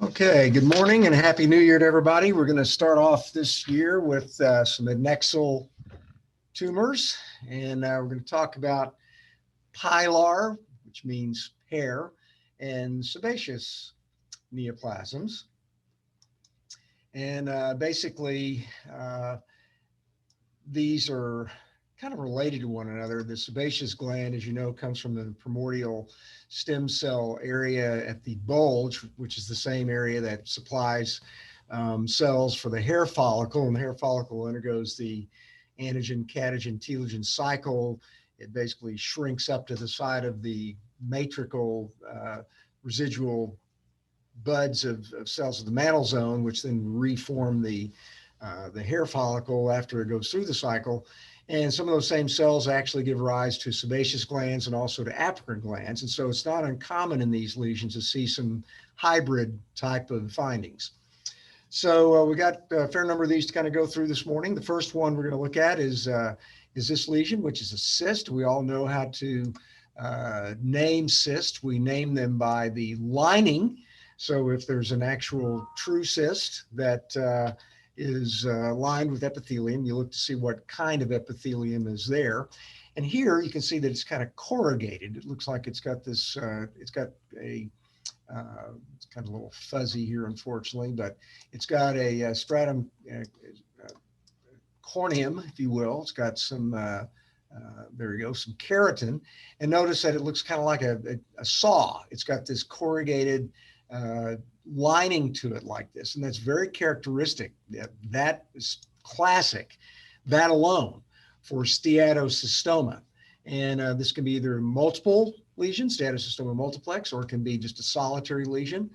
Okay, good morning and Happy New Year to everybody. We're going to start off this year with some adnexal tumors, and we're going to talk about Pylar, which means hair, and sebaceous neoplasms. And basically, these are kind of related to one another. The sebaceous gland, as you know, comes from the primordial stem cell area at the bulge, which is the same area that supplies cells for the hair follicle. And the hair follicle undergoes the anagen, catagen, telogen cycle. It basically shrinks up to the side of the matrical residual buds of cells of the mantle zone, which then reform the hair follicle after it goes through the cycle. And some of those same cells actually give rise to sebaceous glands and also to apocrine glands. And so it's not uncommon in these lesions to see some hybrid type of findings. So we got a fair number of these to kind of go through this morning. The first one we're going to look at is this lesion, which is a cyst. We all know how to name cysts. We name them by the lining. So if there's an actual true cyst that is lined with epithelium, you look to see what kind of epithelium is there. And here you can see that it's kind of corrugated. It looks like it's got this, it's got a, it's kind of a little fuzzy here, unfortunately, but it's got a stratum corneum, if you will. It's got some, there you go, some keratin. And notice that it looks kind of like a saw. It's got this corrugated lining to it like this, and that's very characteristic. That is classic, that alone, for steatocystoma. And this can be either multiple lesions, steatocystoma multiplex, or it can be just a solitary lesion.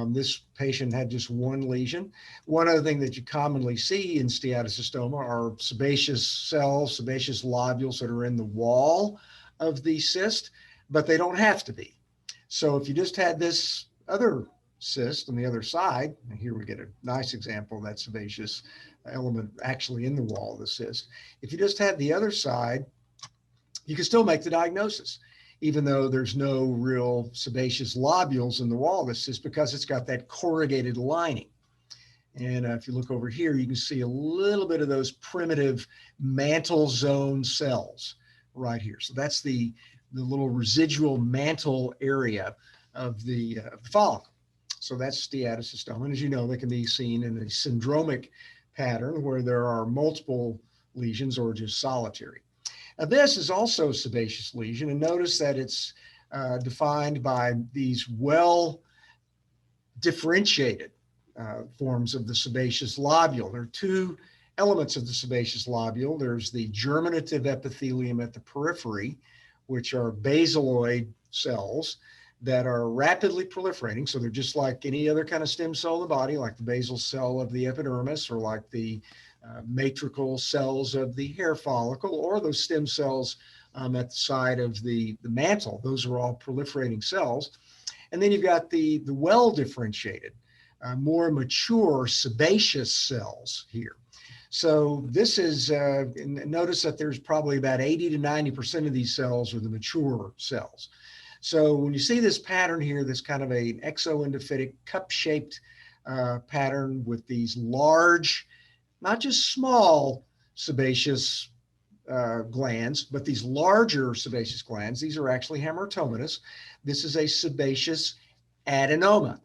This patient had just one lesion. One other thing that you commonly see in steatocystoma are sebaceous cells, sebaceous lobules that are in the wall of the cyst, but they don't have to be. So if you just had this other cyst on the other side, and here we get a nice example of that sebaceous element actually in the wall of the cyst. If you just had the other side, you can still make the diagnosis, even though there's no real sebaceous lobules in the wall of the cyst, because it's got that corrugated lining. And if you look over here, you can see a little bit of those primitive mantle zone cells right here. So that's the little residual mantle area of the follicle. So that's steatocystoma. And as you know, they can be seen in a syndromic pattern where there are multiple lesions or just solitary. Now, this is also a sebaceous lesion, and notice that it's defined by these well differentiated forms of the sebaceous lobule. There are two elements of the sebaceous lobule. There's the germinative epithelium at the periphery, which are basaloid cells that are rapidly proliferating. So they're just like any other kind of stem cell in the body, like the basal cell of the epidermis, or like the matrical cells of the hair follicle, or those stem cells at the side of the mantle. Those are all proliferating cells. And then you've got the well differentiated, more mature sebaceous cells here. So this is, notice that there's probably about 80 to 90% of these cells are the mature cells. So when you see this pattern here, this kind of an exoendophytic cup-shaped pattern with these large, not just small sebaceous glands, but these larger sebaceous glands, these are actually hamartomatous. This is a sebaceous adenoma.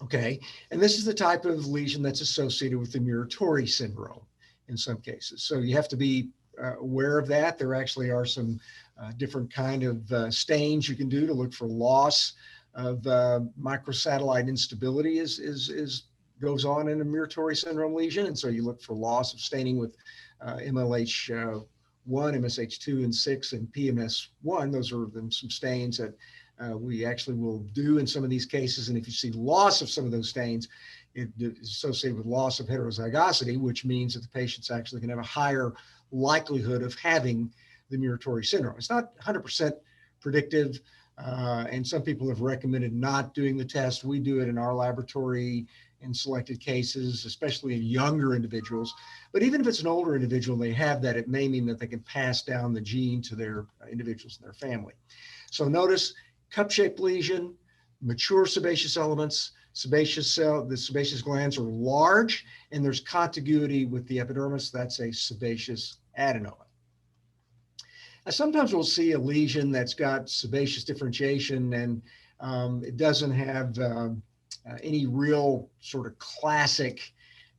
Okay, and this is the type of lesion that's associated with the Muratori syndrome in some cases. So you have to be aware of that. There actually are some different kind of stains you can do to look for loss of microsatellite instability goes on in a Muratori syndrome lesion. And so you look for loss of staining with MLH1, MSH2 and 6 and PMS1. Those are some stains that we actually will do in some of these cases. And if you see loss of some of those stains, it is associated with loss of heterozygosity, which means that the patient's actually going to have a higher likelihood of having the Muratori syndrome. It's not 100% predictive, and some people have recommended not doing the test. We do it in our laboratory in selected cases, especially in younger individuals. But even if it's an older individual and they have that, it may mean that they can pass down the gene to their individuals in their family. So notice cup-shaped lesion, mature sebaceous elements, The sebaceous glands are large and there's contiguity with the epidermis. That's a sebaceous adenoma. Now, sometimes we'll see a lesion that's got sebaceous differentiation and it doesn't have any real sort of classic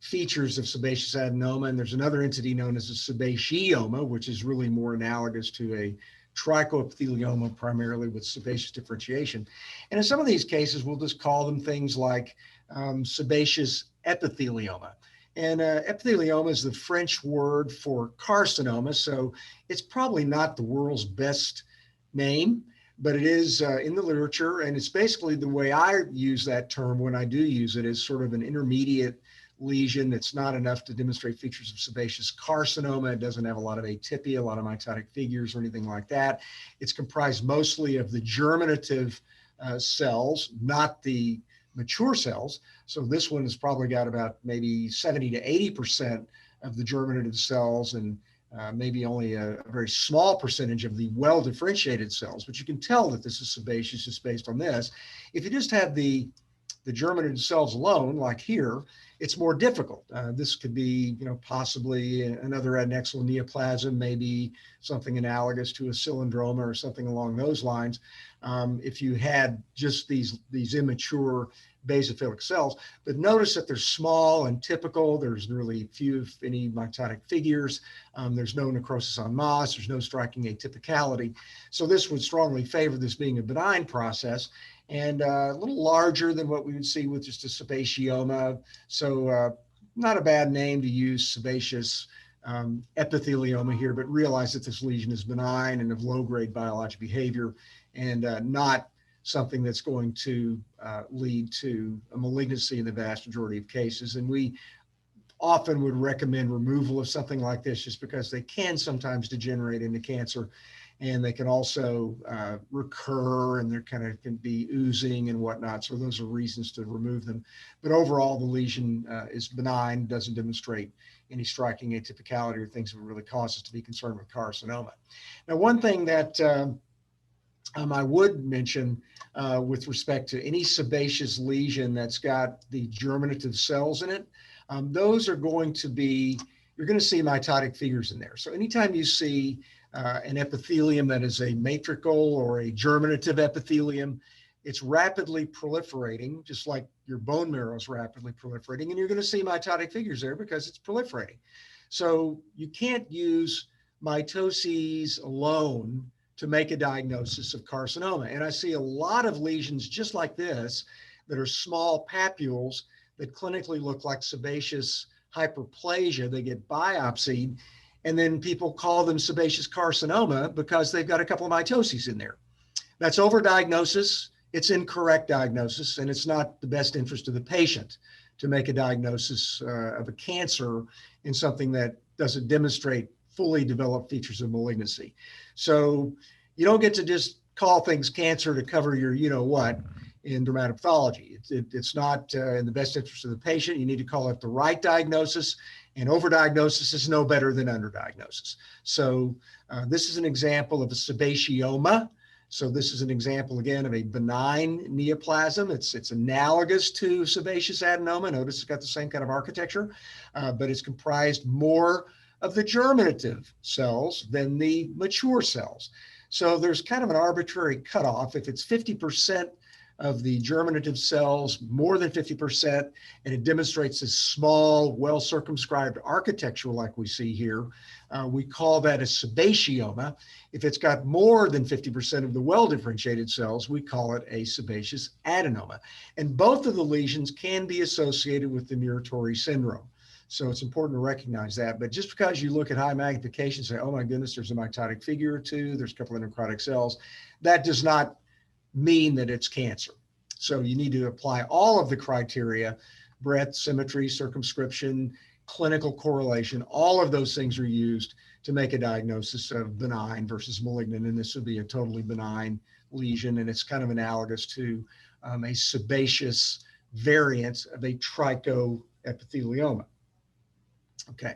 features of sebaceous adenoma. And there's another entity known as a sebaceoma, which is really more analogous to a trichoepithelioma, primarily with sebaceous differentiation. And in some of these cases, we'll just call them things like sebaceous epithelioma. And epithelioma is the French word for carcinoma, so it's probably not the world's best name, but it is in the literature, and it's basically the way I use that term when I do use it is sort of an intermediate lesion that's not enough to demonstrate features of sebaceous carcinoma. It doesn't have a lot of atypia, a lot of mitotic figures or anything like that. It's comprised mostly of the germinative cells, not the mature cells. So this one has probably got about maybe 70 to 80% of the germinative cells and maybe only a very small percentage of the well-differentiated cells. But you can tell that this is sebaceous just based on this. If you just have the germinative cells alone, like here, it's more difficult. This could be, possibly another adnexal neoplasm, maybe something analogous to a cylindroma or something along those lines. If you had just these immature basophilic cells, but notice that they're small and typical. There's really few, if any, mitotic figures. There's no necrosis en masse. There's no striking atypicality. So this would strongly favor this being a benign process and a little larger than what we would see with just a sebaceoma. So not a bad name to use, sebaceous epithelioma here, but realize that this lesion is benign and of low-grade biologic behavior and not something that's going to lead to a malignancy in the vast majority of cases. And we often would recommend removal of something like this just because they can sometimes degenerate into cancer, and they can also recur, and there kind of can be oozing and whatnot. So those are reasons to remove them. But overall, the lesion is benign, doesn't demonstrate any striking atypicality or things that would really cause us to be concerned with carcinoma. Now, one thing that I would mention with respect to any sebaceous lesion that's got the germinative cells in it, those are going to be, you're going to see mitotic figures in there. So anytime you see an epithelium that is a matrical or a germinative epithelium, it's rapidly proliferating, just like your bone marrow is rapidly proliferating, and you're going to see mitotic figures there because it's proliferating. So you can't use mitoses alone to make a diagnosis of carcinoma. And I see a lot of lesions just like this that are small papules that clinically look like sebaceous hyperplasia. They get biopsied, and then people call them sebaceous carcinoma because they've got a couple of mitoses in there. That's overdiagnosis. It's incorrect diagnosis, and it's not the best interest of the patient to make a diagnosis of a cancer in something that doesn't demonstrate fully developed features of malignancy. So you don't get to just call things cancer to cover your you-know-what in dermatopathology. It's not in the best interest of the patient. You need to call it the right diagnosis, and overdiagnosis is no better than underdiagnosis. So this is an example of a sebaceoma. So this is an example, again, of a benign neoplasm. It's analogous to sebaceous adenoma. Notice it's got the same kind of architecture, but it's comprised more of the germinative cells than the mature cells. So there's kind of an arbitrary cutoff. If it's 50% of the germinative cells, more than 50%, and it demonstrates this small, well-circumscribed architecture like we see here, we call that a sebaceoma. If it's got more than 50% of the well-differentiated cells, we call it a sebaceous adenoma. And both of the lesions can be associated with the Muratori syndrome. So it's important to recognize that. But just because you look at high magnification and say, oh my goodness, there's a mitotic figure or two, there's a couple of necrotic cells, that does not mean that it's cancer. So you need to apply all of the criteria: breadth, symmetry, circumscription, clinical correlation. All of those things are used to make a diagnosis of benign versus malignant. And this would be a totally benign lesion. And it's kind of analogous to a sebaceous variant of a trichoepithelioma. Okay,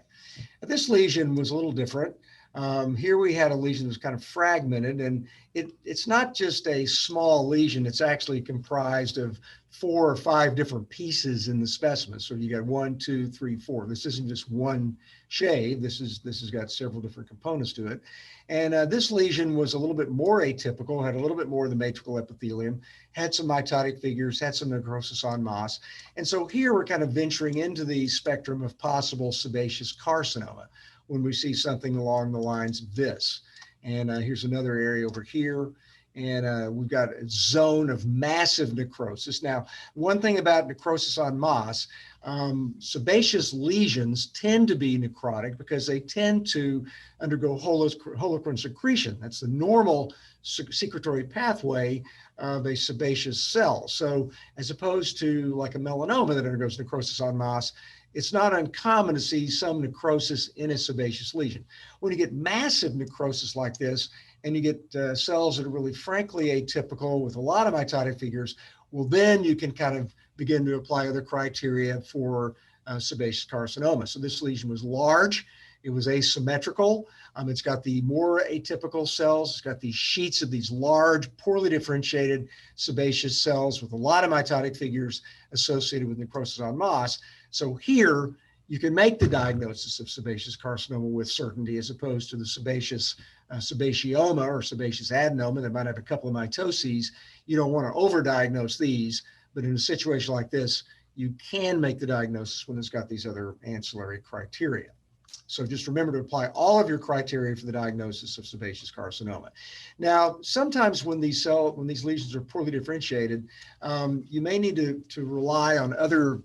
this lesion was a little different. Here we had a lesion that was kind of fragmented, and it's not just a small lesion. It's actually comprised of 4 or 5 different pieces in the specimen. So you got 1, 2, 3, 4. This isn't just one shave. This has got several different components to it. And this lesion was a little bit more atypical, had a little bit more of the matrixal epithelium, had some mitotic figures, had some necrosis en masse. And so here we're kind of venturing into the spectrum of possible sebaceous carcinoma when we see something along the lines of this. And here's another area over here. And we've got a zone of massive necrosis. Now, one thing about necrosis en masse, sebaceous lesions tend to be necrotic because they tend to undergo holocrine secretion. That's the normal secretory pathway of a sebaceous cell. So as opposed to like a melanoma that undergoes necrosis en masse, it's not uncommon to see some necrosis in a sebaceous lesion. When you get massive necrosis like this, and you get cells that are really frankly atypical with a lot of mitotic figures, well, then you can kind of begin to apply other criteria for sebaceous carcinoma. So this lesion was large. It was asymmetrical. It's got the more atypical cells. It's got these sheets of these large, poorly differentiated sebaceous cells with a lot of mitotic figures associated with necrosis en masse. So here, you can make the diagnosis of sebaceous carcinoma with certainty as opposed to the sebaceous sebaceoma or sebaceous adenoma that might have a couple of mitoses. You don't want to overdiagnose these, but in a situation like this, you can make the diagnosis when it's got these other ancillary criteria. So just remember to apply all of your criteria for the diagnosis of sebaceous carcinoma. Now, sometimes when these lesions are poorly differentiated, you may need to rely on other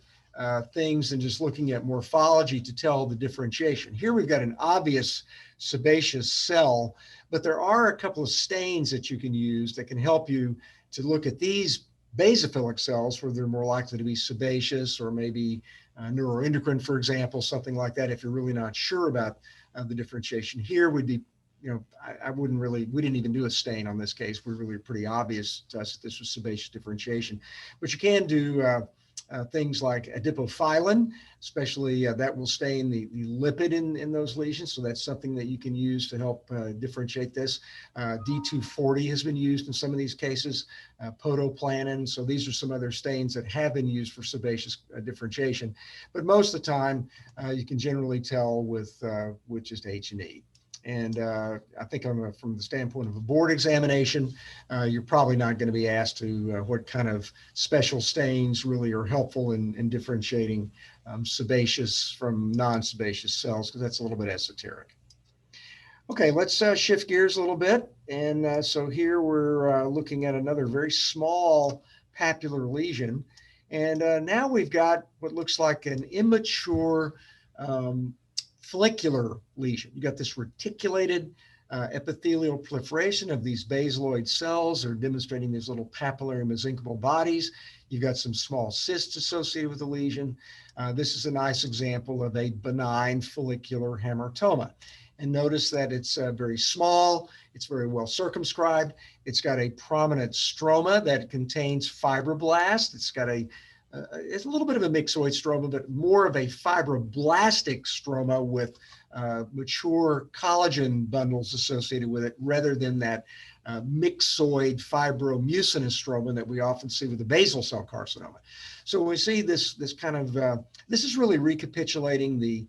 things than just looking at morphology to tell the differentiation. Here we've got an obvious sebaceous cell, but there are a couple of stains that you can use that can help you to look at these basophilic cells where they're more likely to be sebaceous or maybe neuroendocrine, for example, something like that. If you're really not sure about the differentiation here, would be, we didn't even do a stain on this case. We're really pretty obvious to us that this was sebaceous differentiation, but you can do things like adipophyllin, especially that will stain the lipid in those lesions. So that's something that you can use to help differentiate this. D240 has been used in some of these cases, podoplanin. So these are some other stains that have been used for sebaceous differentiation. But most of the time, you can generally tell with just H&E. And I think from the standpoint of a board examination, you're probably not going to be asked to what kind of special stains really are helpful in differentiating sebaceous from non-sebaceous cells, because that's a little bit esoteric. Okay, let's shift gears a little bit. And so here we're looking at another very small papular lesion. And now we've got what looks like an immature follicular lesion. You got this reticulated epithelial proliferation of these basaloid cells. They're demonstrating these little papillary mesenchymal bodies. You've got some small cysts associated with the lesion. This is a nice example of a benign follicular hamartoma. And notice that it's very small. It's very well circumscribed. It's got a prominent stroma that contains fibroblast. It's got it's a little bit of a myxoid stroma, but more of a fibroblastic stroma with mature collagen bundles associated with it, rather than that myxoid fibromucinous stroma that we often see with the basal cell carcinoma. So when we see this kind of, this is really recapitulating the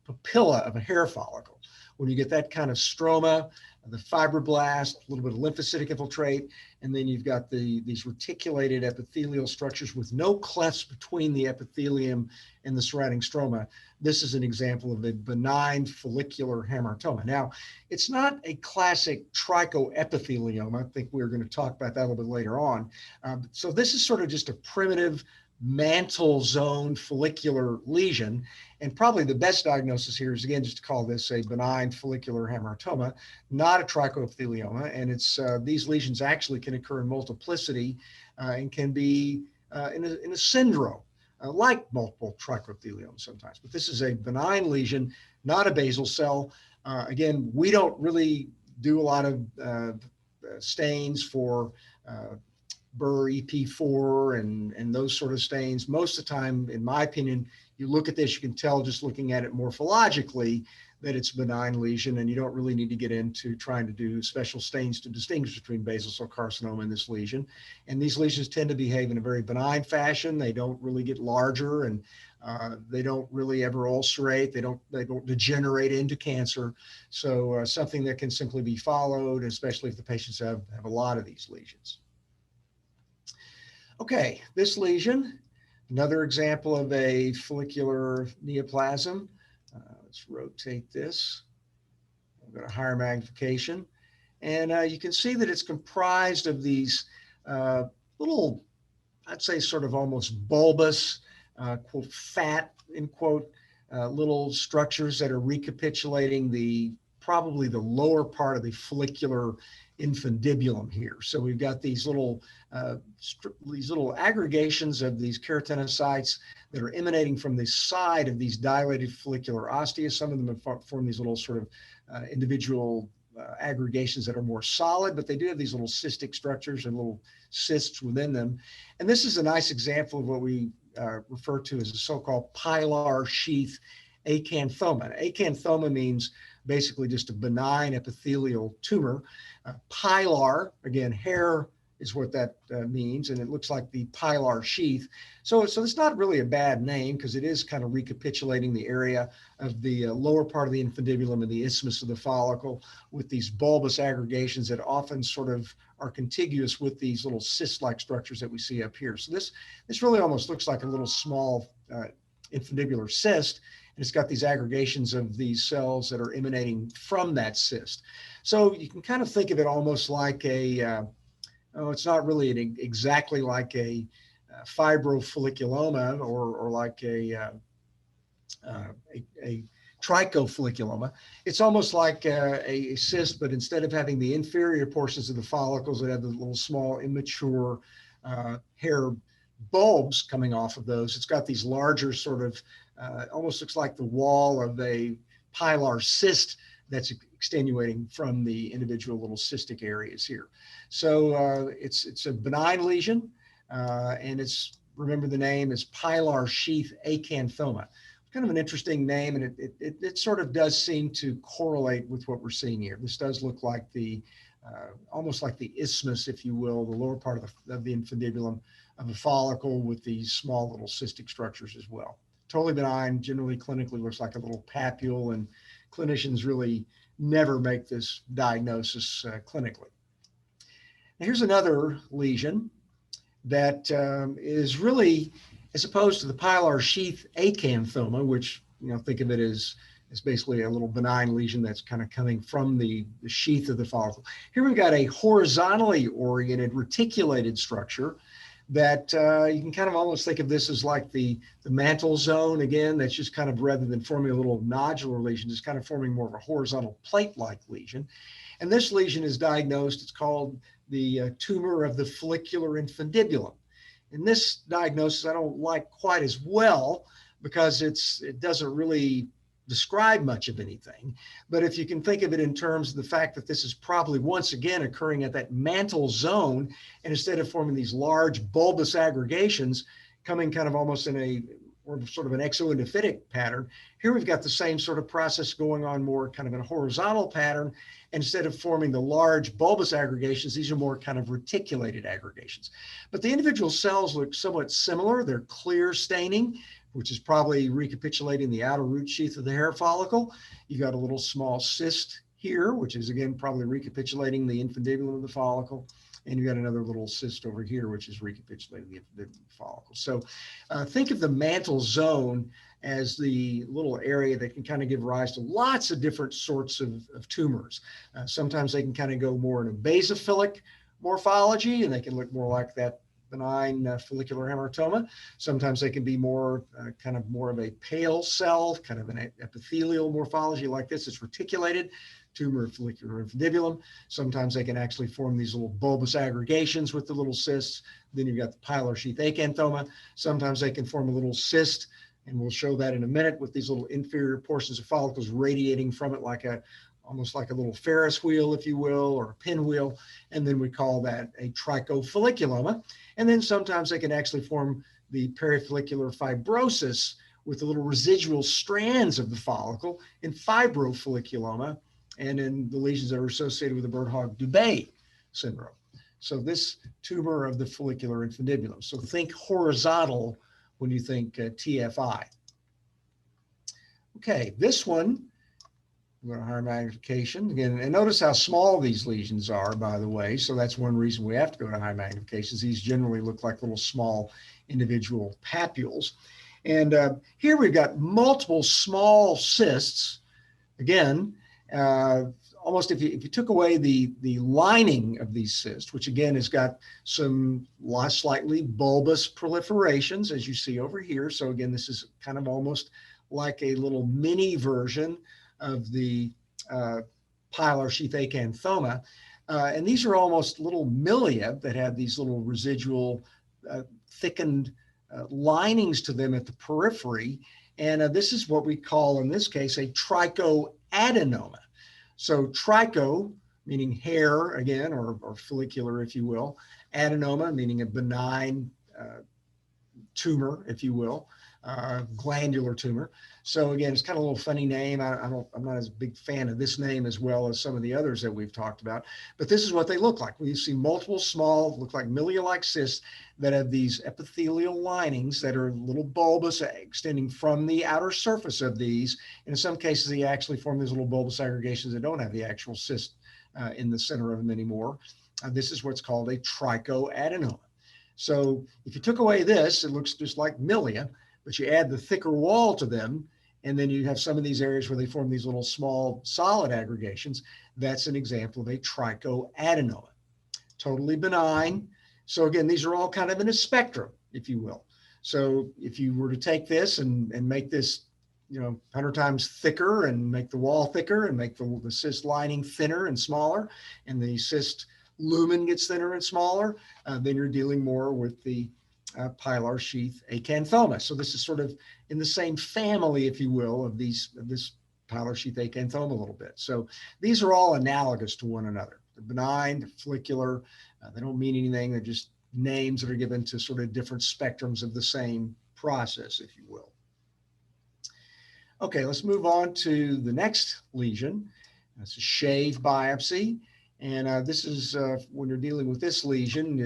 papilla of a hair follicle. When you get that kind of stroma, the fibroblast, a little bit of lymphocytic infiltrate, and then you've got these reticulated epithelial structures with no clefts between the epithelium and the surrounding stroma. This is an example of a benign follicular hamartoma. Now, it's not a classic trichoepithelioma. I think we're going to talk about that a little bit later on. So this is sort of just a primitive mantle zone follicular lesion. And probably the best diagnosis here is, again, just to call this a benign follicular hamartoma, not a trichoepithelioma. And it's these lesions actually can occur in multiplicity and can be in a syndrome, like multiple trichoepitheliomas sometimes. But this is a benign lesion, not a basal cell. Again, we don't really do a lot of stains for Burr EP4 and those sort of stains. Most of the time, in my opinion, you look at this, you can tell just looking at it morphologically that it's a benign lesion, and you don't really need to get into trying to do special stains to distinguish between basal cell carcinoma and this lesion. And these lesions tend to behave in a very benign fashion. They don't really get larger, and they don't really ever ulcerate. They don't degenerate into cancer. So something that can simply be followed, especially if the patients have a lot of these lesions. Okay, this lesion, another example of a follicular neoplasm. Let's rotate this. I've got a higher magnification. And you can see that it's comprised of these little, I'd say sort of almost bulbous, quote, fat, end quote, little structures that are recapitulating probably the lower part of the follicular infundibulum here. So we've got these little aggregations of these keratinocytes that are emanating from the side of these dilated follicular ostia. Some of them have formed these little sort of individual aggregations that are more solid, but they do have these little cystic structures and little cysts within them. And this is a nice example of what we refer to as a so-called Pilar sheath acanthoma. Acanthoma means basically just a benign epithelial tumor. Pylar, again, hair is what that means, and it looks like the Pilar sheath. So it's not really a bad name because it is kind of recapitulating the area of the lower part of the infundibulum and the isthmus of the follicle with these bulbous aggregations that often sort of are contiguous with these little cyst-like structures that we see up here. So this really almost looks like a little small infundibular cyst, and it's got these aggregations of these cells that are emanating from that cyst. So you can kind of think of it almost like it's not really exactly like a fibroflickiloma or like a trichofolliculoma. It's almost like a cyst, but instead of having the inferior portions of the follicles that have the little small immature hair bulbs coming off of those, it's got these larger sort of, almost looks like the wall of a pilar cyst that's extenuating from the individual little cystic areas here. So it's a benign lesion, and remember the name is Pilar sheath acanthoma. Kind of an interesting name, and it sort of does seem to correlate with what we're seeing here. This does look like almost like the isthmus, if you will, the lower part of the infundibulum of a follicle with these small little cystic structures as well. Totally benign, generally clinically looks like a little papule, and clinicians really never make this diagnosis clinically. Now here's another lesion that is really, as opposed to the pilar sheath acanthoma, which, think of it as basically a little benign lesion that's kind of coming from the sheath of the follicle. Here we've got a horizontally oriented reticulated structure that you can kind of almost think of this as like the mantle zone again, that's just kind of, rather than forming a little nodular lesion, is kind of forming more of a horizontal plate-like lesion. And this lesion is diagnosed, it's called the tumor of the follicular infundibulum. And this diagnosis I don't like quite as well because it doesn't really describe much of anything. But if you can think of it in terms of the fact that this is probably once again occurring at that mantle zone, and instead of forming these large bulbous aggregations coming kind of almost in or sort of an exoendophytic pattern, here we've got the same sort of process going on more kind of in a horizontal pattern. Instead of forming the large bulbous aggregations, these are more kind of reticulated aggregations. But the individual cells look somewhat similar. They're clear staining, which is probably recapitulating the outer root sheath of the hair follicle. You got a little small cyst here, which is again probably recapitulating the infundibulum of the follicle. And you got another little cyst over here, which is recapitulating the infundibulum of the follicle. So think of the mantle zone as the little area that can kind of give rise to lots of different sorts of tumors. Sometimes they can kind of go more in a basophilic morphology, and they can look more like that benign follicular hamartoma. Sometimes they can be more kind of more of a pale cell, kind of an epithelial morphology like this. It's reticulated, tumor of follicular infundibulum. Sometimes they can actually form these little bulbous aggregations with the little cysts. Then you've got the pilar sheath acanthoma. Sometimes they can form a little cyst, and we'll show that in a minute, with these little inferior portions of follicles radiating from it like almost like a little Ferris wheel, if you will, or a pinwheel. And then we call that a trichofolliculoma. And then sometimes they can actually form the perifollicular fibrosis with the little residual strands of the follicle in fibroflickiloma and in the lesions that are associated with the Birt-Hogg-Dubé syndrome. So this tumor of the follicular infundibulum. So think horizontal when you think TFI. Okay, this one, we're going to higher magnification again, and notice how small these lesions are, by the way. So that's one reason we have to go to high magnifications. These generally look like little small individual papules. And here we've got multiple small cysts. Again, almost if you took away the lining of these cysts, which again has got some slightly bulbous proliferations, as you see over here. So again, this is kind of almost like a little mini version of the Pylar sheath Acanthoma. And these are almost little milia that have these little residual thickened linings to them at the periphery. And this is what we call, in this case, a trichoadenoma. So tricho, meaning hair again, or follicular, if you will. Adenoma, meaning a benign tumor, if you will, glandular tumor. So again, it's kind of a little funny name. I'm not as big fan of this name as well as some of the others that we've talked about, but this is what they look like. We see multiple small, look like milia-like cysts that have these epithelial linings that are little bulbous, extending from the outer surface of these. And in some cases, they actually form these little bulbous aggregations that don't have the actual cyst in the center of them anymore. This is what's called a trichoadenoma. So if you took away this, it looks just like milia, but you add the thicker wall to them, and then you have some of these areas where they form these little small solid aggregations. That's an example of a trichoadenoma. Totally benign. So again, these are all kind of in a spectrum, if you will. So if you were to take this and make this, 100 times thicker and make the wall thicker and make the cyst lining thinner and smaller, and the cyst lumen gets thinner and smaller, then you're dealing more with the Pylar sheath Acanthoma. So this is sort of in the same family, if you will, of this Pylar sheath Acanthoma a little bit. So these are all analogous to one another. They're benign, they're follicular, they don't mean anything. They're just names that are given to sort of different spectrums of the same process, if you will. Okay, let's move on to the next lesion. That's a shave biopsy. And this is when you're dealing with this lesion,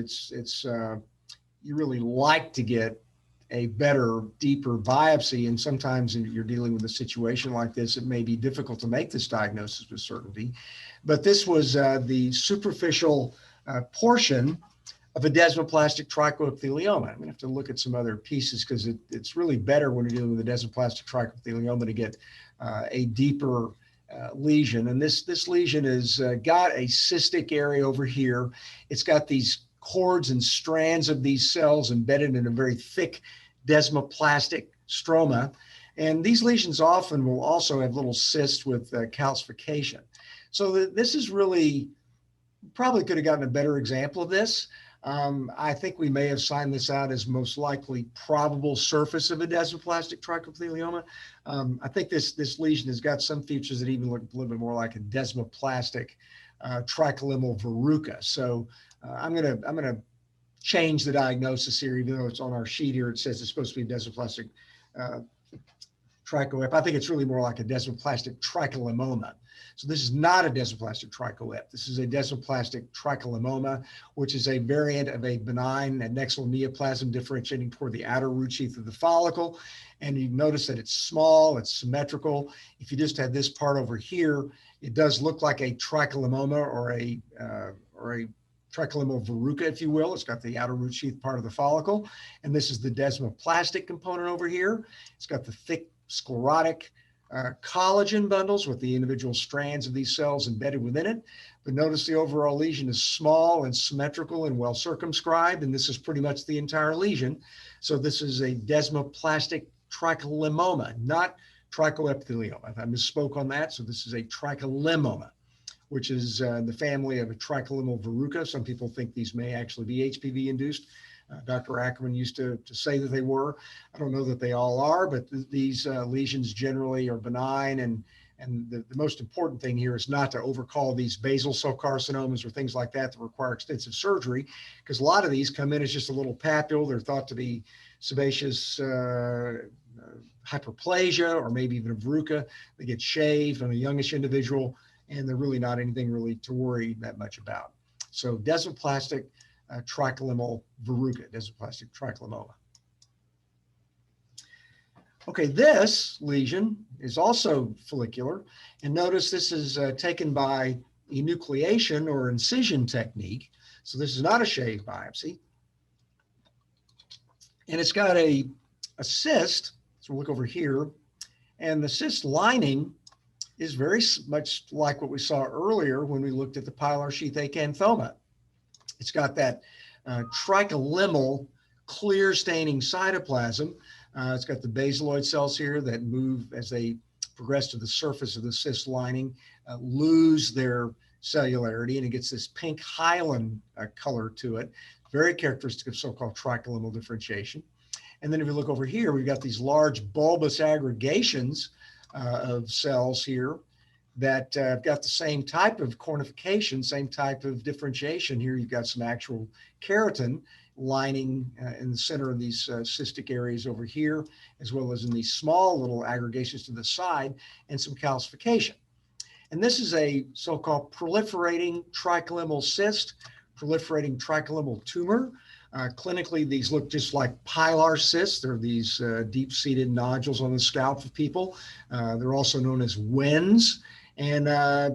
you really like to get a better, deeper biopsy. And sometimes if you're dealing with a situation like this, it may be difficult to make this diagnosis with certainty. But this was the superficial portion of a desmoplastic trichotheleoma. I'm going to have to look at some other pieces because it's really better when you're dealing with a desmoplastic trichotheleoma to get a deeper lesion. And this lesion has got a cystic area over here. It's got these cords and strands of these cells embedded in a very thick desmoplastic stroma. And these lesions often will also have little cysts with calcification. So this is really, probably could have gotten a better example of this. I think we may have signed this out as most likely probable surface of a desmoplastic trichotheleoma. I think this lesion has got some features that even look a little bit more like a desmoplastic tricholemal verruca. So I'm gonna change the diagnosis here, even though it's on our sheet here. It says it's supposed to be desmoplastic trichoep. I think it's really more like a desmoplastic tricholemoma. So this is not a desmoplastic trichoep. This is a desmoplastic tricholemoma, which is a variant of a benign adnexal neoplasm differentiating toward the outer root sheath of the follicle. And you notice that it's small, it's symmetrical. If you just had this part over here, it does look like a tricholemoma or a tricholemal verruca, if you will. It's got the outer root sheath part of the follicle. And this is the desmoplastic component over here. It's got the thick sclerotic collagen bundles with the individual strands of these cells embedded within it. But notice the overall lesion is small and symmetrical and well circumscribed, and this is pretty much the entire lesion. So this is a desmoplastic tricholemoma, not trichoepithelioma. I misspoke on that. So this is a tricholemoma, which is the family of a tricholemal verruca. Some people think these may actually be HPV induced. Dr. Ackerman used to say that they were. I don't know that they all are, but these lesions generally are benign and And the most important thing here is not to overcall these basal cell carcinomas or things like that require extensive surgery, because a lot of these come in as just a little papule. They're thought to be sebaceous hyperplasia or maybe even a verruca. They get shaved on a youngish individual, and they're really not anything really to worry that much about. So desmoplastic tricholemal verruca, desmoplastic tricholemoma. Okay, this lesion is also follicular, and notice this is taken by enucleation or incision technique. So this is not a shave biopsy. And it's got a cyst, so we'll look over here, and the cyst lining is very much like what we saw earlier when we looked at the Pilar sheath acanthoma. It's got that tricholemal clear staining cytoplasm. It's got the basaloid cells here that move as they progress to the surface of the cyst lining, lose their cellularity, and it gets this pink hyaline color to it, very characteristic of so-called tricholemal differentiation. And then if you look over here, we've got these large bulbous aggregations of cells here that have got the same type of cornification, same type of differentiation. Here you've got some actual keratin lining in the center of these cystic areas over here, as well as in these small little aggregations to the side, and some calcification. And this is a so-called proliferating tricholemal cyst, proliferating tricholemal tumor. Clinically, these look just like Pylar cysts. They're these deep-seated nodules on the scalp of people. They're also known as WENs. And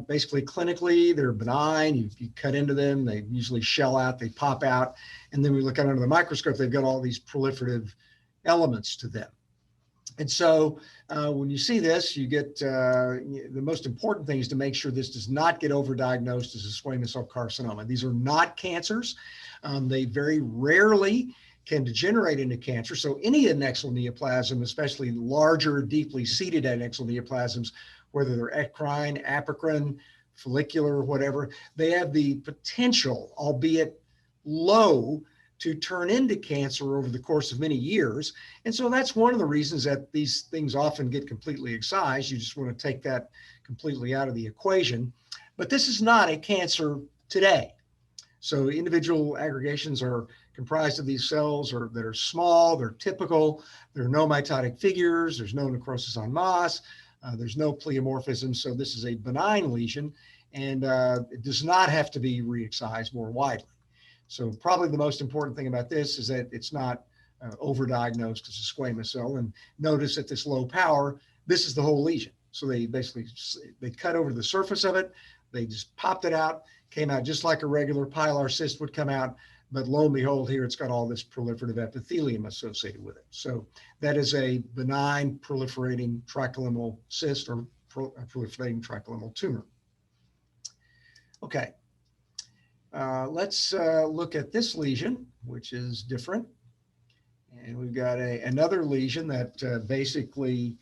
basically, clinically, they're benign. You cut into them, they usually shell out, they pop out. And then we look under the microscope, they've got all these proliferative elements to them. And so when you see this, you get the most important thing is to make sure this does not get overdiagnosed as a squamous cell carcinoma. These are not cancers. They very rarely can degenerate into cancer. So any adnexal neoplasm, especially larger, deeply seated adnexal neoplasms, whether they're eccrine, apocrine, follicular, whatever, they have the potential, albeit low, to turn into cancer over the course of many years. And so that's one of the reasons that these things often get completely excised. You just want to take that completely out of the equation. But this is not a cancer today. So individual aggregations are comprised of these cells that are small, they're typical, there are no mitotic figures, there's no necrosis en masse, there's no pleomorphism. So this is a benign lesion, and it does not have to be re-excised more widely. So probably the most important thing about this is that it's not overdiagnosed as a squamous cell. And notice at this low power, this is the whole lesion. So they basically, they cut over the surface of it, they just popped it out, came out just like a regular Pylar cyst would come out, but lo and behold, here it's got all this proliferative epithelium associated with it. So that is a benign proliferating tricholemal cyst or proliferating tricholemal tumor. Okay. Let's look at this lesion, which is different. And we've got another lesion that basically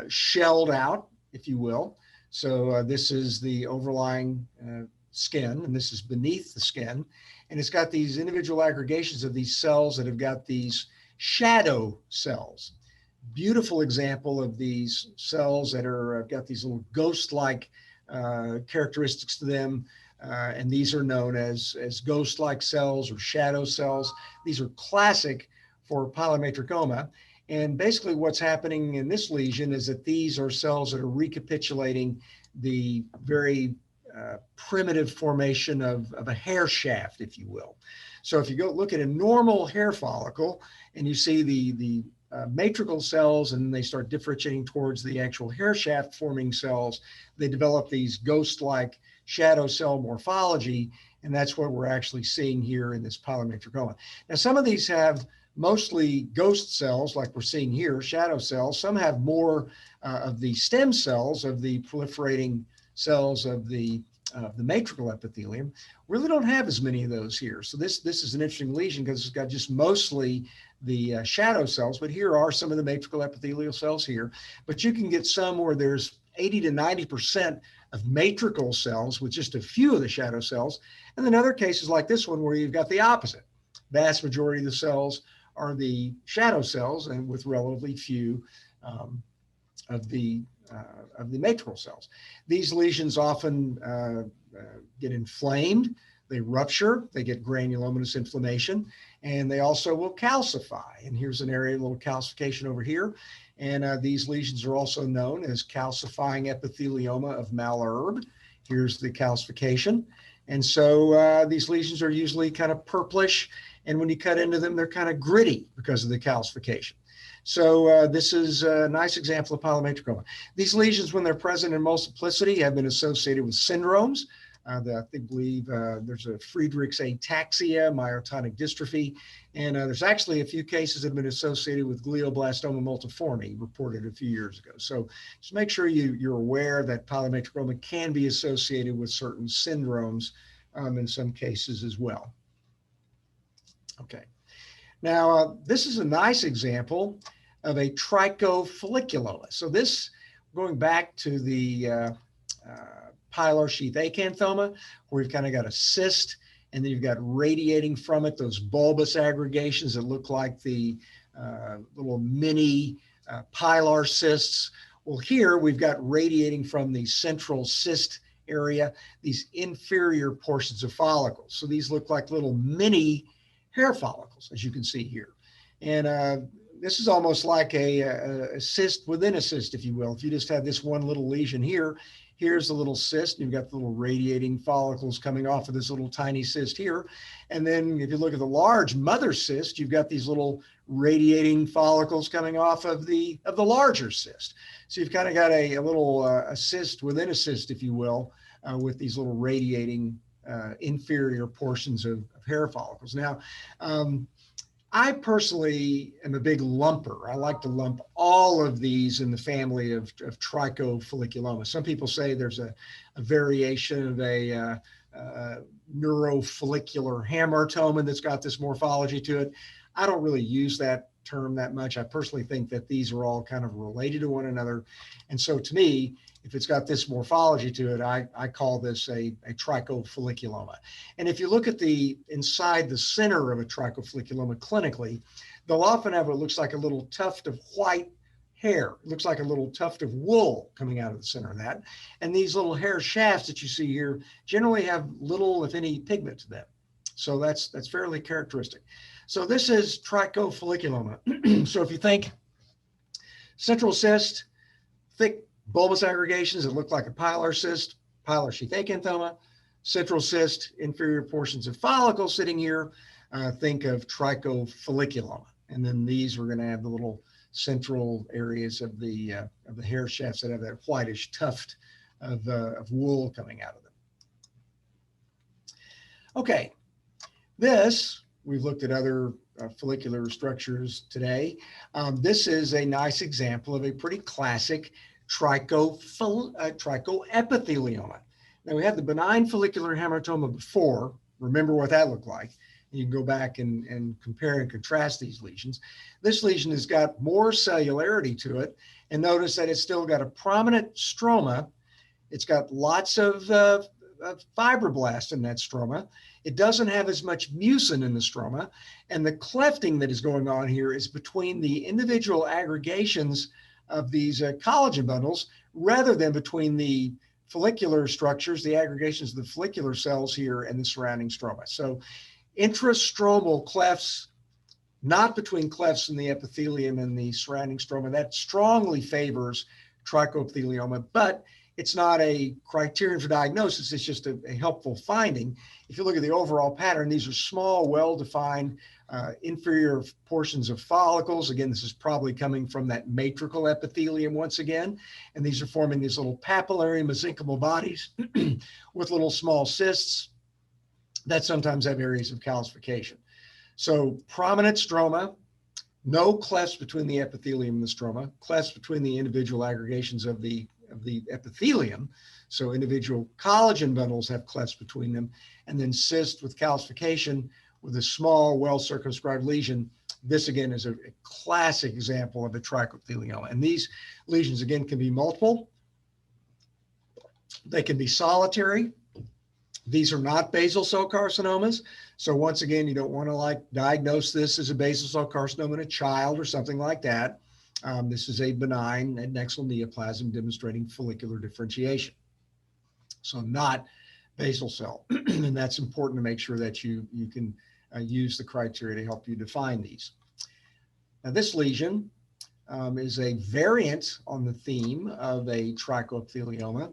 shelled out, if you will. So this is the overlying skin, and this is beneath the skin. And it's got these individual aggregations of these cells that have got these shadow cells. Beautiful example of these cells that are got these little ghost-like characteristics to them. And these are known as ghost-like cells or shadow cells. These are classic for pilomatricoma. And basically what's happening in this lesion is that these are cells that are recapitulating the very primitive formation of a hair shaft, if you will. So if you go look at a normal hair follicle and you see the matrical cells, and they start differentiating towards the actual hair shaft forming cells, they develop these ghost-like shadow cell morphology, and that's what we're actually seeing here in this pilomatricoma. Now, some of these have mostly ghost cells, like we're seeing here, shadow cells. Some have more of the stem cells of the proliferating cells of the matrical epithelium. Really don't have as many of those here. So this is an interesting lesion because it's got just mostly the shadow cells, but here are some of the matrical epithelial cells here. But you can get some where there's 80 to 90% of matrical cells with just a few of the shadow cells. And then other cases like this one where you've got the opposite. Vast majority of the cells are the shadow cells, and with relatively few of the matrix cells. These lesions often get inflamed, they rupture, they get granulomatous inflammation, and they also will calcify. And here's an area, a little calcification over here. And these lesions are also known as calcifying epithelioma of Malherbe. Here's the calcification. And so these lesions are usually kind of purplish, and when you cut into them, they're kind of gritty because of the calcification. So this is a nice example of pilomatricoma. These lesions, when they're present in multiplicity, have been associated with syndromes. I believe there's a Friedreich's ataxia, myotonic dystrophy, and there's actually a few cases that have been associated with glioblastoma multiforme reported a few years ago. So just make sure you're aware that pilomatricoma can be associated with certain syndromes in some cases as well. Okay, now this is a nice example of a trichofolliculola. So this, going back to the Pylar sheath acanthoma, where you've kind of got a cyst, and then you've got radiating from it those bulbous aggregations that look like the little mini Pylar cysts. Well, here we've got radiating from the central cyst area, these inferior portions of follicles. So these look like little mini hair follicles, as you can see here. And this is almost like a cyst within a cyst, if you will. If you just have this one little lesion here, here's the little cyst, and you've got the little radiating follicles coming off of this little tiny cyst here. And then if you look at the large mother cyst, you've got these little radiating follicles coming off of the larger cyst. So you've kind of got a little a cyst within a cyst, if you will, with these little radiating inferior portions of hair follicles. Now, I personally am a big lumper. I like to lump all of these in the family of Trichofolliculoma. Some people say there's a variation of a neurofollicular hamartoma that's got this morphology to it. I don't really use that term that much. I personally think that these are all kind of related to one another. And so to me, if it's got this morphology to it, I call this a trichofolliculoma. And if you look at the inside the center of a trichofolliculoma clinically, they'll often have what looks like a little tuft of white hair. It looks like a little tuft of wool coming out of the center of that. And these little hair shafts that you see here generally have little, if any, pigment to them. So that's fairly characteristic. So this is trichofolliculoma. So if you think central cyst, thick bulbous aggregations that look like a Pylar cyst, Pylar sheath acanthoma, central cyst, inferior portions of follicle sitting here, think of trichofolliculoma. And then these, we're going to have the little central areas of the hair shafts that have that whitish tuft of wool coming out of them. Okay, this, we've looked at other follicular structures today. This is a nice example of a pretty classic trichoepithelioma. Now we had the benign follicular hamartoma before. Remember what that looked like. You can go back and compare and contrast these lesions. This lesion has got more cellularity to it, and notice that it's still got a prominent stroma. It's got lots of fibroblasts in that stroma. It doesn't have as much mucin in the stroma, and the clefting that is going on here is between the individual aggregations of these collagen bundles rather than between the follicular structures, the aggregations of the follicular cells here and the surrounding stroma. So intrastromal clefts, not between clefts in the epithelium and the surrounding stroma. That strongly favors trichoepithelioma, but it's not a criterion for diagnosis. It's just a helpful finding. If you look at the overall pattern, these are small, well-defined inferior portions of follicles. Again, this is probably coming from that matrical epithelium once again. And these are forming these little papillary mesenchymal bodies with little small cysts that sometimes have areas of calcification. So prominent stroma, no clefts between the epithelium and the stroma, clefts between the individual aggregations of the epithelium. So individual collagen bundles have clefts between them, and then cyst with calcification with a small, well-circumscribed lesion. This again is a classic example of a trichoepithelioma. And these lesions again can be multiple. They can be solitary. These are not basal cell carcinomas. So once again, you don't want to diagnose this as a basal cell carcinoma in a child or something like that. This is a benign adnexal neoplasm demonstrating follicular differentiation. So not basal cell. And that's important to make sure that you can use the criteria to help you define these. Now this lesion is a variant on the theme of a trichoethelioma.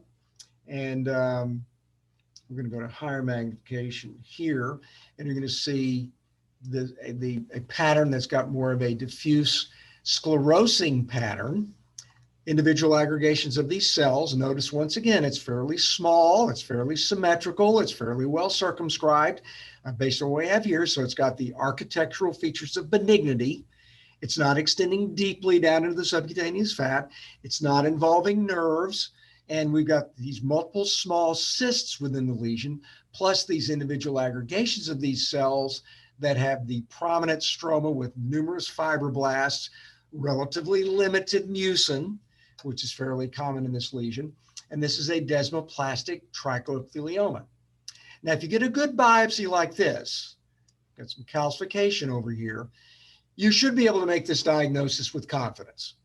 And we're going to go to higher magnification here, and you're going to see a pattern that's got more of a diffuse sclerosing pattern. Individual aggregations of these cells. Notice once again, it's fairly small, it's fairly symmetrical, it's fairly well circumscribed based on what we have here. So it's got the architectural features of benignity. It's not extending deeply down into the subcutaneous fat. It's not involving nerves. And we've got these multiple small cysts within the lesion, plus these individual aggregations of these cells that have the prominent stroma with numerous fibroblasts, relatively limited mucin, which is fairly common in this lesion. And this is a desmoplastic trichoethelioma. Now, if you get a good biopsy like this, got some calcification over here, you should be able to make this diagnosis with confidence.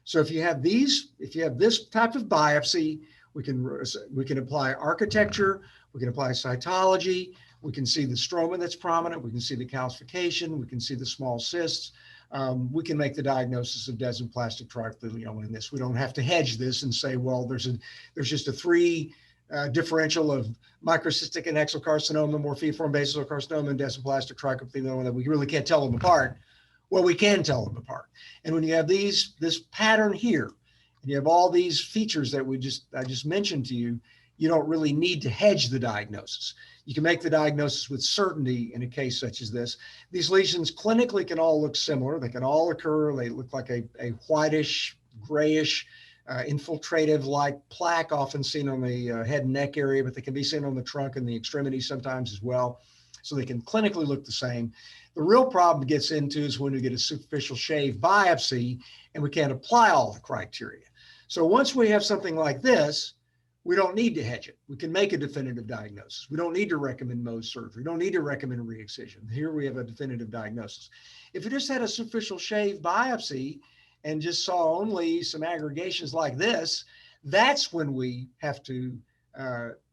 So if you have this type of biopsy, we can apply architecture, we can apply cytology, we can see the stroma that's prominent, we can see the calcification, we can see the small cysts. We can make the diagnosis of desmoplastic trichoethelioma in this. We don't have to hedge this and say, well, there's just a 3 differential of microcystic adnexal carcinoma, morphiform basal cell carcinoma, and desmoplastic trichoethelioma that we really can't tell them apart. Well, we can tell them apart. And when you have this pattern here, and you have all these features that I just mentioned to you, you don't really need to hedge the diagnosis. You can make the diagnosis with certainty in a case such as this. These lesions clinically can all look similar. They can all occur. They look like a whitish, grayish, infiltrative-like plaque, often seen on the head and neck area, but they can be seen on the trunk and the extremities sometimes as well. So they can clinically look the same. The real problem gets into is when we get a superficial shave biopsy and we can't apply all the criteria. So once we have something like this, we don't need to hedge it. We can make a definitive diagnosis. We don't need to recommend Mohs surgery. We don't need to recommend a re-excision. Here we have a definitive diagnosis. If we just had a superficial shave biopsy and just saw only some aggregations like this, that's when we have to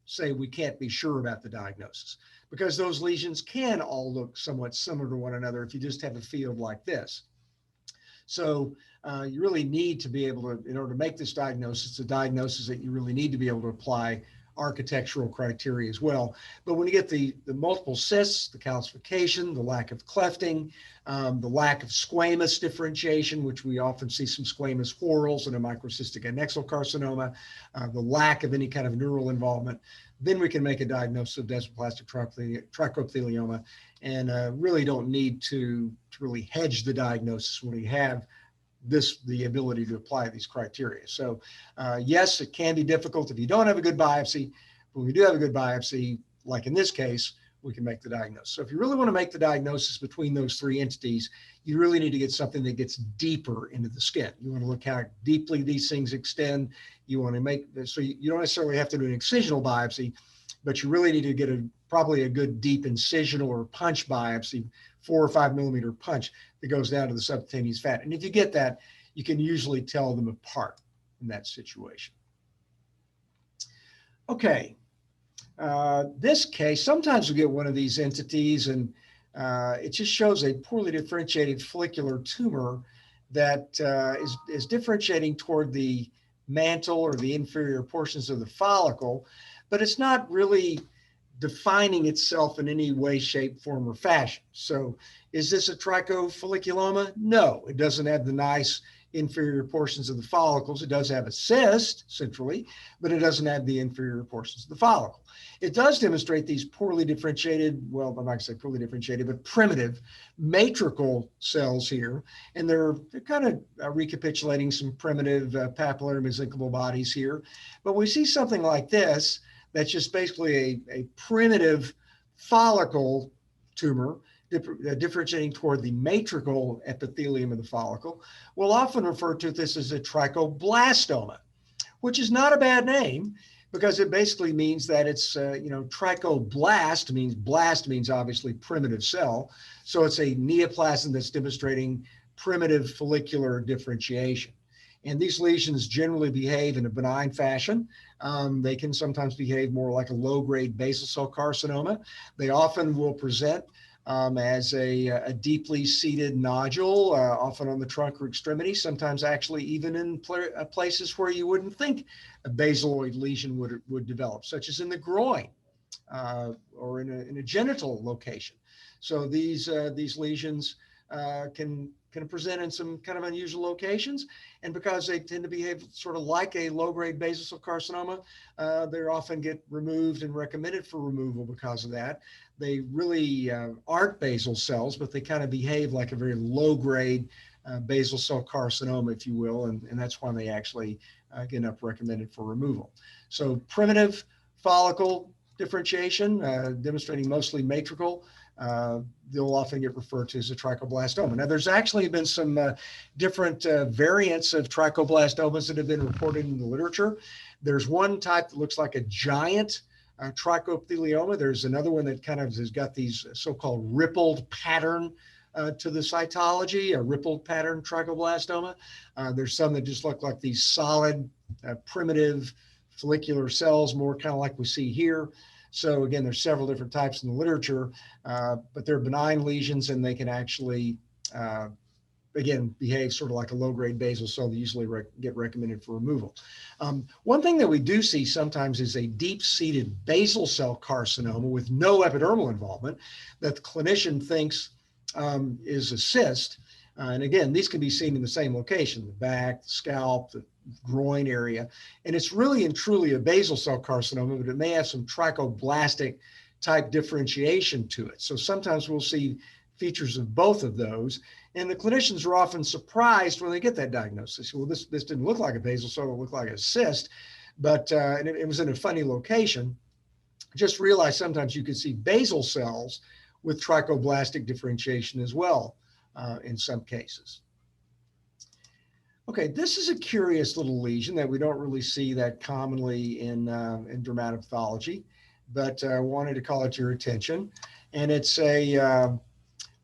say we can't be sure about the diagnosis, because those lesions can all look somewhat similar to one another if you just have a field like this. So you really need to be able to, in order to make this diagnosis, a diagnosis that you really need to be able to apply architectural criteria as well. But when you get the multiple cysts, the calcification, the lack of clefting, the lack of squamous differentiation, which we often see some squamous whorls in a microcystic adnexal carcinoma, the lack of any kind of neural involvement, then we can make a diagnosis of desmoplastic trichoethelioma and really don't need to really hedge the diagnosis when we have the ability to apply these criteria. So yes, it can be difficult if you don't have a good biopsy, but when we do have a good biopsy, like in this case, we can make the diagnosis. So if you really want to make the diagnosis between those 3 entities, you really need to get something that gets deeper into the skin. You want to look how deeply these things extend. You want to make, so you don't necessarily have to do an excisional biopsy, but you really need to get probably a good deep incisional or punch biopsy, 4 or 5 millimeter punch that goes down to the subcutaneous fat. And if you get that, you can usually tell them apart in that situation. Okay. This case, sometimes we get one of these entities and it just shows a poorly differentiated follicular tumor that is differentiating toward the mantle or the inferior portions of the follicle, but it's not really defining itself in any way, shape, form, or fashion. So is this a trichofolliculoma? No, it doesn't have the nice inferior portions of the follicles. It does have a cyst centrally, but it doesn't have the inferior portions of the follicle. It does demonstrate these poorly differentiated, well, I'm not going to say poorly differentiated, but primitive matrical cells here. And they're kind of recapitulating some primitive papillary mesenchymal bodies here. But we see something like this, that's just basically a primitive follicle tumor differentiating toward the matrical epithelium of the follicle. We'll often refer to this as a trichoblastoma, which is not a bad name because it basically means that it's, trichoblast means, blast means obviously primitive cell. So it's a neoplasm that's demonstrating primitive follicular differentiation. And these lesions generally behave in a benign fashion. They can sometimes behave more like a low-grade basal cell carcinoma. They often will present as a deeply seated nodule, often on the trunk or extremity, sometimes actually even in places where you wouldn't think a basaloid lesion would develop, such as in the groin or in a genital location. So these lesions can present in some kind of unusual locations, and because they tend to behave sort of like a low-grade basal cell carcinoma, they often get removed and recommended for removal because of that. They really aren't basal cells, but they kind of behave like a very low-grade basal cell carcinoma, if you will, and that's why they actually get up recommended for removal. So primitive follicle differentiation, demonstrating mostly matrical, they'll often get referred to as a trichoblastoma. Now, there's actually been some different variants of trichoblastomas that have been reported in the literature. There's one type that looks like a giant trichotheleoma. There's another one that kind of has got these so-called rippled pattern to the cytology, a rippled pattern trichoblastoma. There's some that just look like these solid, primitive follicular cells, more kind of like we see here. So again, there's several different types in the literature, but they're benign lesions, and they can actually, again, behave sort of like a low-grade basal cell. They usually get recommended for removal. One thing that we do see sometimes is a deep-seated basal cell carcinoma with no epidermal involvement that the clinician thinks is a cyst. And again, these can be seen in the same location, the back, the scalp, the groin area. And it's really and truly a basal cell carcinoma, but it may have some trichoblastic type differentiation to it. So sometimes we'll see features of both of those. And the clinicians are often surprised when they get that diagnosis. Well, this didn't look like a basal cell, it looked like a cyst, but and it was in a funny location. Just realize sometimes you can see basal cells with trichoblastic differentiation as well in some cases. Okay, this is a curious little lesion that we don't really see that commonly in dermatopathology, but I wanted to call it to your attention. And it's a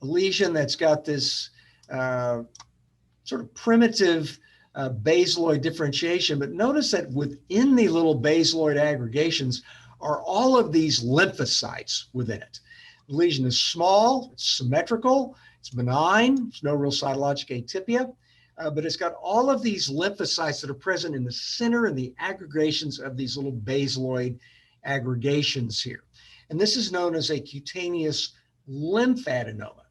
lesion that's got this sort of primitive basaloid differentiation, but notice that within the little basaloid aggregations are all of these lymphocytes within it. The lesion is small, it's symmetrical, it's benign, there's no real cytologic atypia. But it's got all of these lymphocytes that are present in the center and the aggregations of these little basaloid aggregations here. And this is known as a cutaneous lymphadenoma.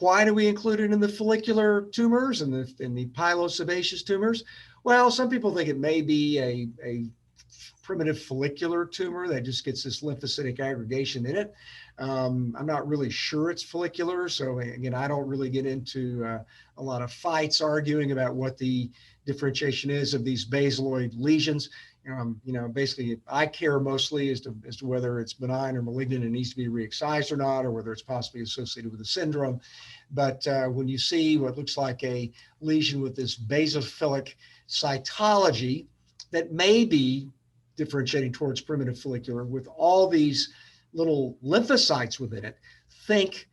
Why do we include it in the follicular tumors and the pilosebaceous tumors? Well, some people think it may be a primitive follicular tumor that just gets this lymphocytic aggregation in it. I'm not really sure it's follicular. So again, I don't really get into a lot of fights arguing about what the differentiation is of these basaloid lesions. Basically I care mostly as to whether it's benign or malignant and needs to be re-excised or not, or whether it's possibly associated with a syndrome. But when you see what looks like a lesion with this basophilic cytology that may be differentiating towards primitive follicular with all these little lymphocytes within it, think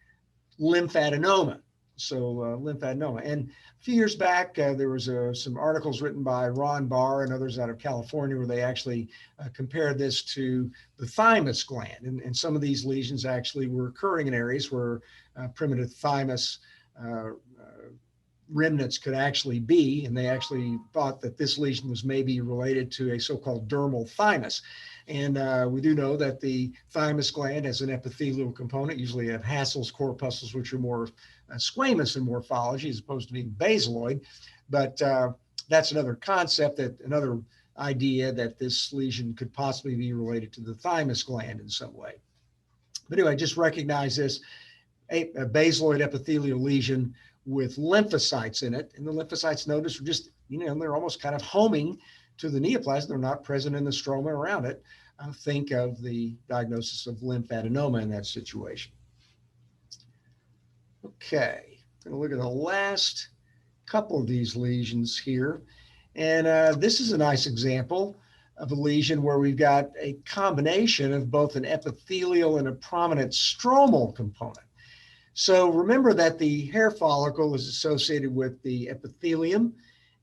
lymphadenoma. So lymphadenoma. And a few years back, there was some articles written by Ron Barr and others out of California where they actually compared this to the thymus gland. And some of these lesions actually were occurring in areas where primitive thymus remnants could actually be, and they actually thought that this lesion was maybe related to a so-called dermal thymus. And we do know that the thymus gland has an epithelial component. Usually you have Hassel's corpuscles, which are more squamous in morphology as opposed to being basaloid. But that's another concept, another idea that this lesion could possibly be related to the thymus gland in some way. But anyway, just recognize this, a basaloid epithelial lesion with lymphocytes in it. And the lymphocytes, notice, are just, they're almost kind of homing to the neoplasm. They're not present in the stroma around it. Think of the diagnosis of lymphadenoma in that situation. Okay, I'm going to look at the last couple of these lesions here. And this is a nice example of a lesion where we've got a combination of both an epithelial and a prominent stromal component. So remember that the hair follicle is associated with the epithelium,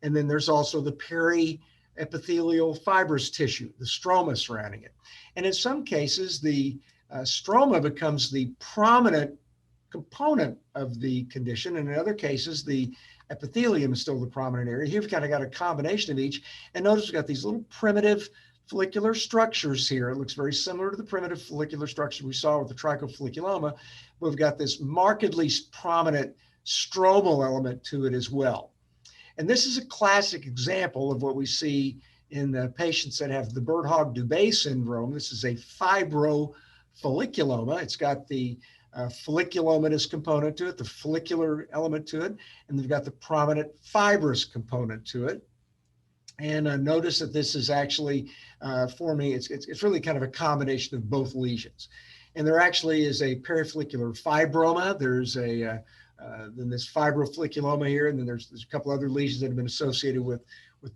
and then there's also the periepithelial fibrous tissue, the stroma surrounding it. And in some cases, the stroma becomes the prominent component of the condition, and in other cases, the epithelium is still the prominent area. Here we've kind of got a combination of each, and notice we've got these little primitive follicular structures here. It looks very similar to the primitive follicular structure we saw with the trichofolliculoma. We've got this markedly prominent stromal element to it as well. And this is a classic example of what we see in the patients that have the Birt-Hogg-Dubé syndrome. This is a fibroflickiloma. It's got the folliculomatous component to it, the follicular element to it, and they've got the prominent fibrous component to it. And notice that this is actually forming, it's really kind of a combination of both lesions. And there actually is a perifollicular fibroma. There's a, then this fibroflickiloma here, and then there's a couple other lesions that have been associated with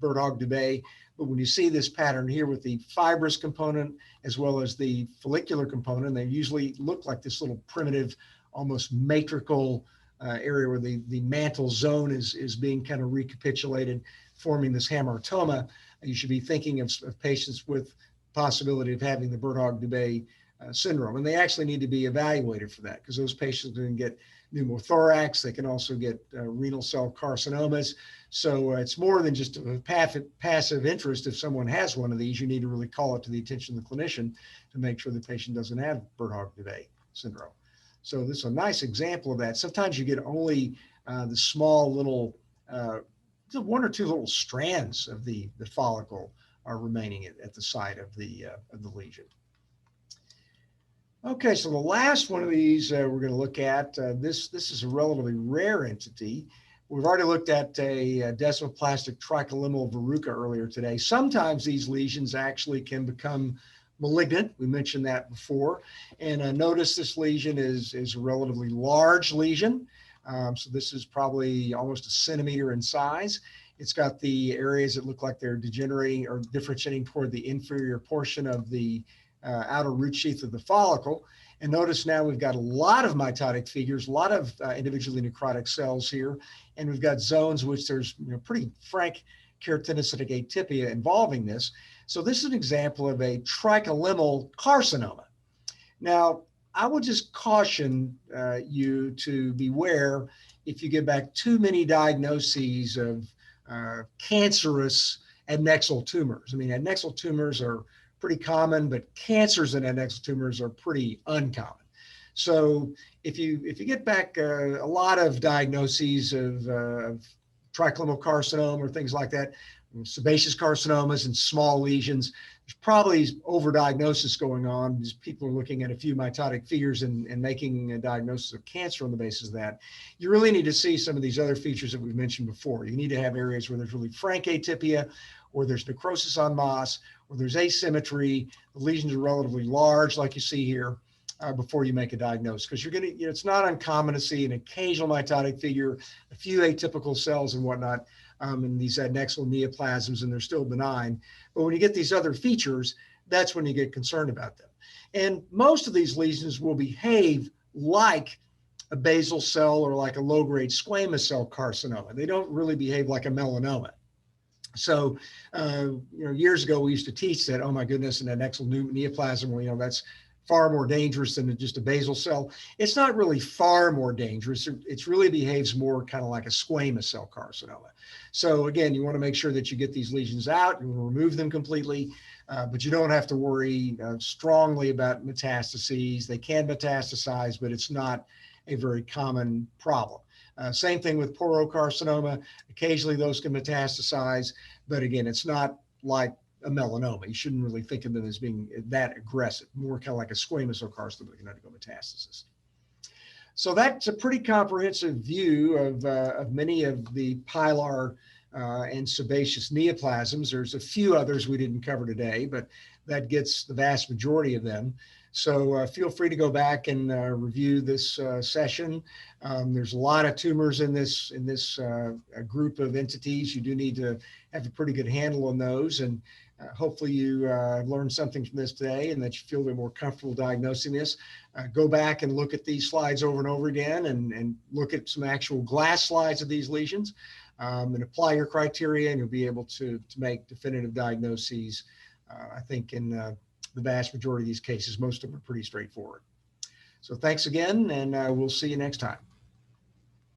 Birt-Hogg-Dubé. But when you see this pattern here with the fibrous component as well as the follicular component, they usually look like this little primitive, almost matrical area where the mantle zone is being kind of recapitulated, forming this hamartoma. You should be thinking of patients with possibility of having the Birt-Hogg-Dubé syndrome. And they actually need to be evaluated for that, because those patients can get pneumothorax. They can also get renal cell carcinomas. So it's more than just a passive interest. If someone has one of these, you need to really call it to the attention of the clinician to make sure the patient doesn't have Birt-Hogg-Dubé syndrome. So this is a nice example of that. Sometimes you get only the small little, one or two little strands of the follicle are remaining at the site of the lesion. Okay, so the last one of these we're going to look at, this is a relatively rare entity. We've already looked at a desmoplastic tricholineal verruca earlier today. Sometimes these lesions actually can become malignant. We mentioned that before. And notice this lesion is a relatively large lesion. So this is probably almost a centimeter in size. It's got the areas that look like they're degenerating or differentiating toward the inferior portion of the outer root sheath of the follicle. And notice now we've got a lot of mitotic figures, a lot of individually necrotic cells here, and we've got zones which there's pretty frank keratinocytic atypia involving this. So this is an example of a tricholineal carcinoma. Now, I would just caution you to beware if you get back too many diagnoses of cancerous adnexal tumors. I mean, adnexal tumors are pretty common, but cancers in adnexal tumors are pretty uncommon. So if you get back a lot of diagnoses of tricholineal carcinoma or things like that, sebaceous carcinomas and small lesions, there's probably overdiagnosis going on because people are looking at a few mitotic figures and making a diagnosis of cancer on the basis of that. You really need to see some of these other features that we've mentioned before. You need to have areas where there's really frank atypia, or there's necrosis en masse, or there's asymmetry, the lesions are relatively large like you see here, before you make a diagnosis. Because you're going to, it's not uncommon to see an occasional mitotic figure, a few atypical cells and whatnot, in these adnexal neoplasms, and they're still benign. But when you get these other features, that's when you get concerned about them. And most of these lesions will behave like a basal cell or like a low-grade squamous cell carcinoma. They don't really behave like a melanoma. So, years ago, we used to teach that, oh my goodness, an adnexal neoplasm, well, that's far more dangerous than just a basal cell. It's not really far more dangerous. It really behaves more kind of like a squamous cell carcinoma. So again, you want to make sure that you get these lesions out and remove them completely, but you don't have to worry strongly about metastases. They can metastasize, but it's not a very common problem. Same thing with porocarcinoma. Occasionally those can metastasize, but again, it's not like a melanoma. You shouldn't really think of them as being that aggressive, more kind of like a squamous cell carcinoma that can undergo metastasis. So that's a pretty comprehensive view of many of the Pylar and sebaceous neoplasms. There's a few others we didn't cover today, but that gets the vast majority of them. So feel free to go back and review this session. There's a lot of tumors in this group of entities. You do need to have a pretty good handle on those. And Hopefully you learned something from this today and that you feel a bit more comfortable diagnosing this. Go back and look at these slides over and over again and look at some actual glass slides of these lesions and apply your criteria, and you'll be able to make definitive diagnoses. I think in the vast majority of these cases, most of them are pretty straightforward. So thanks again, and we'll see you next time.